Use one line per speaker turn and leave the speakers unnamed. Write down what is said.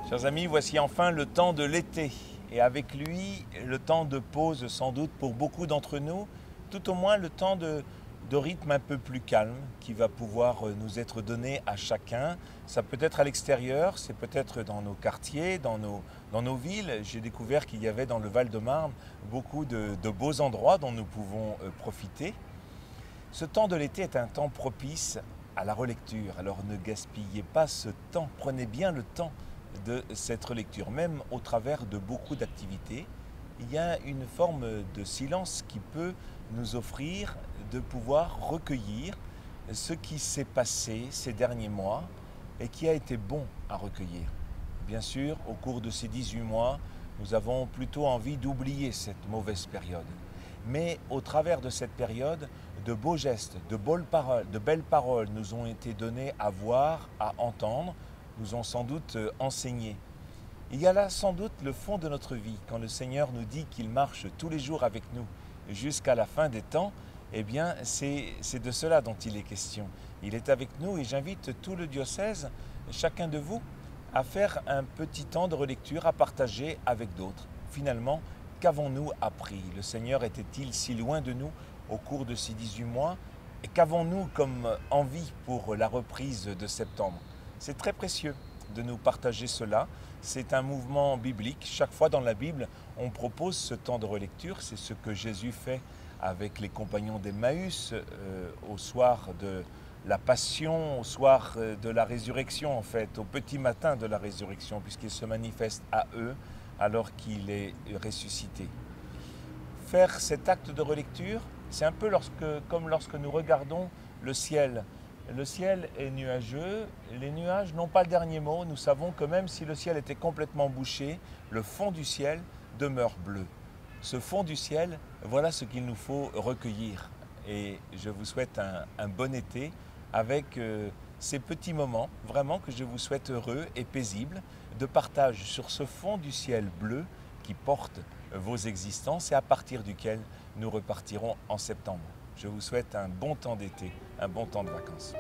Chers amis, voici enfin le temps de l'été et avec lui le temps de pause sans doute pour beaucoup d'entre nous, tout au moins le temps de rythme un peu plus calme qui va pouvoir nous être donné à chacun. Ça peut être à l'extérieur, c'est peut-être dans nos quartiers, dans nos villes. J'ai découvert qu'il y avait dans le Val-de-Marne beaucoup de beaux endroits dont nous pouvons profiter. Ce temps de l'été est un temps propice à la relecture, alors ne gaspillez pas ce temps, prenez bien le temps de cette relecture, même au travers de beaucoup d'activités. Il y a une forme de silence qui peut nous offrir de pouvoir recueillir ce qui s'est passé ces derniers mois et qui a été bon à recueillir. Bien sûr, au cours de ces 18 mois, nous avons plutôt envie d'oublier cette mauvaise période. Mais au travers de cette période, de beaux gestes, de belles paroles nous ont été donnés à voir, à entendre, nous ont sans doute enseigné. Il y a là sans doute le fond de notre vie. Quand le Seigneur nous dit qu'il marche tous les jours avec nous jusqu'à la fin des temps, eh bien c'est de cela dont il est question. Il est avec nous et j'invite tout le diocèse, chacun de vous, à faire un petit temps de relecture à partager avec d'autres. Finalement, qu'avons-nous appris? Le Seigneur était-il si loin de nous au cours de ces 18 mois? Et qu'avons-nous comme envie pour la reprise de septembre? C'est très précieux de nous partager cela. C'est un mouvement biblique. Chaque fois dans la Bible, on propose ce temps de relecture. C'est ce que Jésus fait avec les compagnons d'Emmaüs au soir de la Passion, au soir de la résurrection en fait, au petit matin de la résurrection, puisqu'il se manifeste à eux alors qu'il est ressuscité. Faire cet acte de relecture, c'est un peu comme lorsque nous regardons le ciel. Le ciel est nuageux, les nuages n'ont pas le dernier mot. Nous savons que même si le ciel était complètement bouché, le fond du ciel demeure bleu. Ce fond du ciel, voilà ce qu'il nous faut recueillir. Et je vous souhaite un bon été avec ces petits moments, vraiment que je vous souhaite heureux et paisibles, de partage sur ce fond du ciel bleu qui porte vos existences et à partir duquel nous repartirons en septembre. Je vous souhaite un bon temps d'été, un bon temps de vacances.